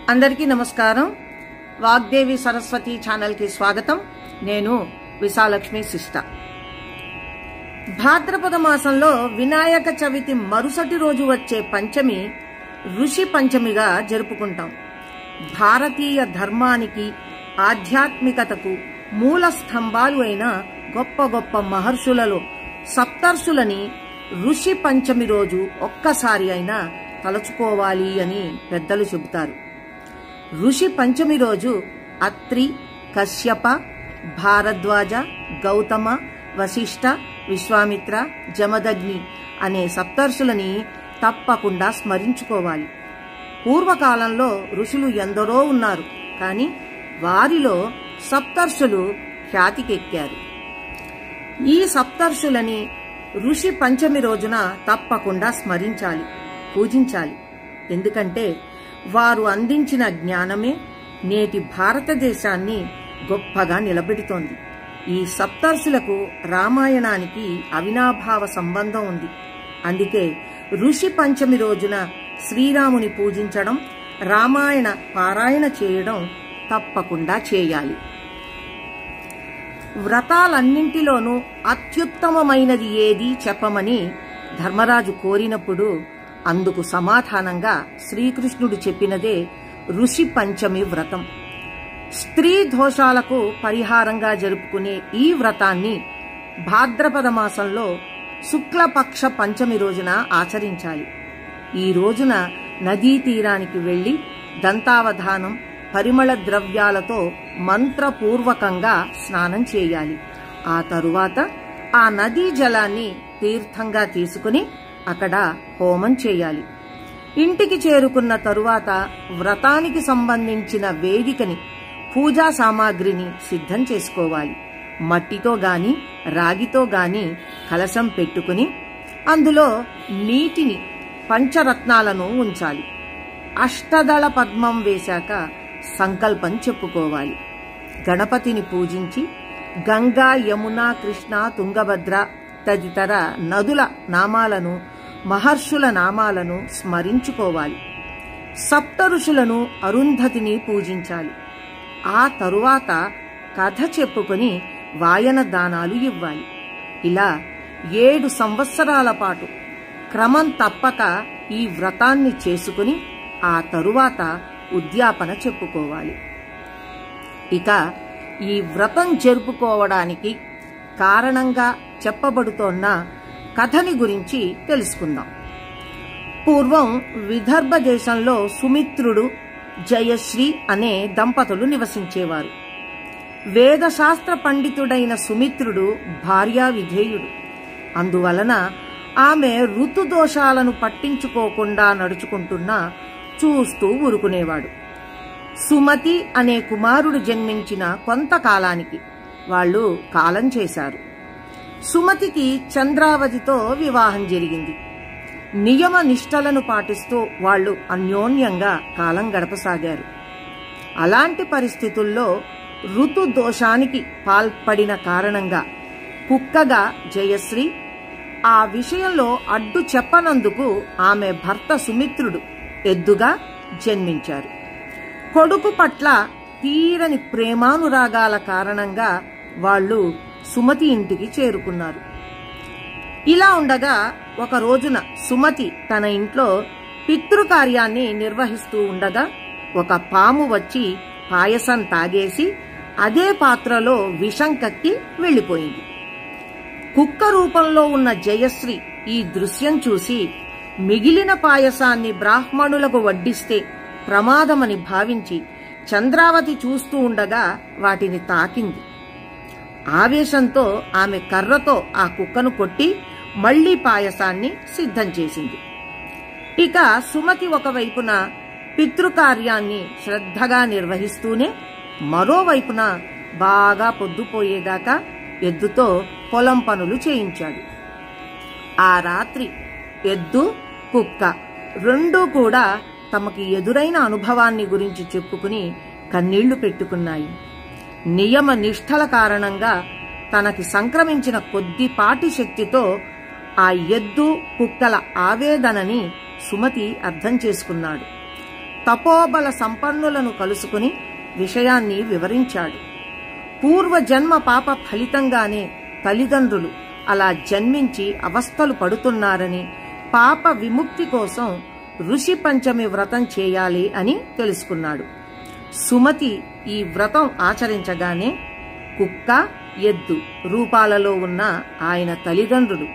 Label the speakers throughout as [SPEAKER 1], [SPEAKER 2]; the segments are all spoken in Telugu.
[SPEAKER 1] అందరికీ నమస్కారం. వాగ్దేవి సరస్వతి ఛానల్ కి స్వాగతం. నేను విశాలక్ష్మి శిష్ట. భాద్రపద మాసంలో వినాయక చవితి మరుసటి రోజు వచ్చే పంచమి ఋషి పంచమిగా జరుపుకుంటాం. భారతీయ ధర్మానికి ఆధ్యాత్మికతకు మూల స్తంభాలు అయిన గొప్ప గొప్ప మహర్షులలో సప్తర్షులని ఋషి పంచమి రోజు ఒక్కసారి అయినా తలుచుకోవాలి అని పెద్దలు చెబుతారు. ఋషి పంచమి రోజు అత్రి, కశ్యప, భారద్వాజ, గౌతమ, వశిష్ఠ, విశ్వామిత్ర, జమదగ్ని అనే సప్తర్షులని తప్పకుండా స్మరించుకోవాలి. పూర్వకాలంలో ఋషులు ఎందరో ఉన్నారు, కానీ వారిలో సప్తర్షులు ఖ్యాతికెక్కారు. ఈ సప్తర్షులని ఋషి పంచమి రోజున తప్పకుండా స్మరించాలి, పూజించాలి. ఎందుకంటే వారు అందించిన జ్ఞానమే నేటి భారతదేశాన్ని గొప్పగా నిలబెడుతోంది. ఈ సప్తర్షులకు రామాయణానికి అవినాభావ సంబంధం ఉంది. అందుకే ఋషి పంచమి రోజున శ్రీరాముని పూజించడం, రామాయణ పారాయణ చేయడం తప్పకుండా చేయాలి. వ్రతాలన్నింటిలోనూ అత్యుత్తమమైనది ఏది చెప్పమని ధర్మరాజు కోరినప్పుడు అందుకు సమాధానంగా శ్రీకృష్ణుడు చెప్పినదే ఋషి పంచమి వ్రతం. స్త్రీ దోషాలకు పరిహారంగా జరుపుకునే ఈ వ్రతాన్ని భాద్రపద మాసంలో శుక్లపక్ష పంచమి రోజున ఆచరించాలి. ఈ రోజున నదీ తీరానికి వెళ్లి దంతావధానం, పరిమళ ద్రవ్యాలతో మంత్రపూర్వకంగా స్నానం చేయాలి. ఆ తరువాత ఆ నదీ జలాన్ని తీర్థంగా తీసుకుని అక్కడ హోమం చేయాలి. ఇంటికి చేరుకున్న తరువాత వ్రతానికి సంబంధించిన వేదికని, పూజా సామాగ్రిని సిద్ధం చేసుకోవాలి. మట్టితో గాని రాగితో గాని కలశం పెట్టుకుని అందులో నీటిని, పంచరత్నాలను ఉంచాలి. అష్టదళ పద్మం వేశాక సంకల్పం చెప్పుకోవాలి. గణపతిని పూజించి గంగా, యమున, కృష్ణ, తుంగభద్ర తదితర నదుల నామాలను, మహర్షుల నామాలను స్మరించుకోవాలి. సప్త ఋషులను, అరుంధతిని పూజించాలి. ఆ తరువాత కథ చెప్పుకొని వాయన దానాలు ఇవ్వాలి. ఇలా 7 సంవత్సరాల పాటు క్రమం తప్పక ఈ వ్రతాన్ని చేసుకుని ఆ తరువాత ఉద్యాపన చెప్పుకోవాలి. ఇక ఈ వ్రతం జరుపుకోవడానికి కారణంగా చెప్పబడుతోన్న కథని గురించి తెలుసుకుందాం. పూర్వం విదర్భ దేశంలో సుమిత్రుడు, జయశ్రీ అనే దంపతులు నివసించేవారు. వేదశాస్త్ర పండితుడైన సుమిత్రుడు భార్యా విధేయుడు. అందువలన ఆమె ఋతుదోషాలను పట్టించుకోకుండా నడుచుకుంటున్నా చూస్తూ ఊరుకునేవాడు. సుమతి అనే కుమారుడు జన్మించిన కొంతకాలానికి వాళ్ళు కాలం చేశారు. సుమతికి చంద్రావతితో వివాహం జరిగింది. నియమ నిష్టలను పాటిస్తూ వాళ్ళు అన్యోన్యంగా కాలం గడపసాగారు. అలాంటి పరిస్థితుల్లో ఋతు దోషానికి పాల్పడిన కారణంగా కుక్కగా జయశ్రీ, ఆ విషయంలో అడ్డు చెప్పనందుకు ఆమె భర్త సుమిత్రుడు ఎద్దుగా జన్మించారు. కొడుకు పట్ల తీరని ప్రేమానురాగాల కారణంగా వాళ్ళు సుమతి ఇంటికి చేరుకున్నారు. ఇలా ఉండగా ఒక రోజున సుమతి తన ఇంట్లో పితృకార్యాన్ని నిర్వహిస్తూ ఉండగా ఒక పాము వచ్చి పాయసం తాగేసి అదే పాత్రలో విషం కక్కి వెళ్లిపోయింది. కుక్క రూపంలో ఉన్న జయశ్రీ ఈ దృశ్యం చూసి మిగిలిన పాయసాన్ని బ్రాహ్మణులకు వడ్డిస్తే ప్రమాదమని భావించి చంద్రావతి చూస్తూ ఉండగా వాటిని తాకింది. ఆవేశంతో ఆమె కర్రతో ఆ కుక్కను కొట్టి మళ్లీ పాయసాన్ని సిద్ధం చేసింది. ఇక సుమతి ఒకవైపున పితృకార్యాన్ని శ్రద్ధగా నిర్వహిస్తూనే మరోవైపున బాగా పొద్దుపోయేదాకా ఎద్దుతో పొలం పనులు చేయించాడు. ఆ రాత్రి ఎద్దు, కుక్క రెండూ కూడా తమకి ఎదురైన అనుభవాన్ని గురించి చెప్పుకుని కన్నీళ్లు పెట్టుకున్నాయి. నియమ నిష్ఠల కారణంగా తనకి సంక్రమించిన కొద్దిపాటి శక్తితో ఆ ఎద్దు, కుక్కల ఆవేదనని సుమతి అర్థం చేసుకున్నాడు. తపోబల సంపన్నులను కలుసుకుని విషయాన్ని వివరించాడు. పూర్వజన్మ పాప ఫలితంగానే తల్లిదండ్రులు అలా జన్మించి అవస్థలు పడుతున్నారని, పాప విముక్తి కోసం ఋషి పంచమి వ్రతం చేయాలి అని తెలుసుకున్నాడు. సుమతి ఈ వ్రతం ఆచరించగానే కుక్క, ఎద్దు రూపాలలో ఉన్న ఆయన తల్లిదండ్రులు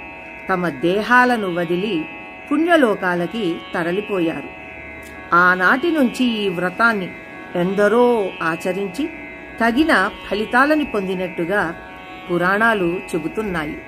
[SPEAKER 1] తమ దేహాలను వదిలి పుణ్యలోకాలకి తరలిపోయారు. ఆనాటి నుంచి ఈ వ్రతాన్ని ఎందరో ఆచరించి తగిన ఫలితాలని పొందినట్టుగా పురాణాలు చెబుతున్నాయి.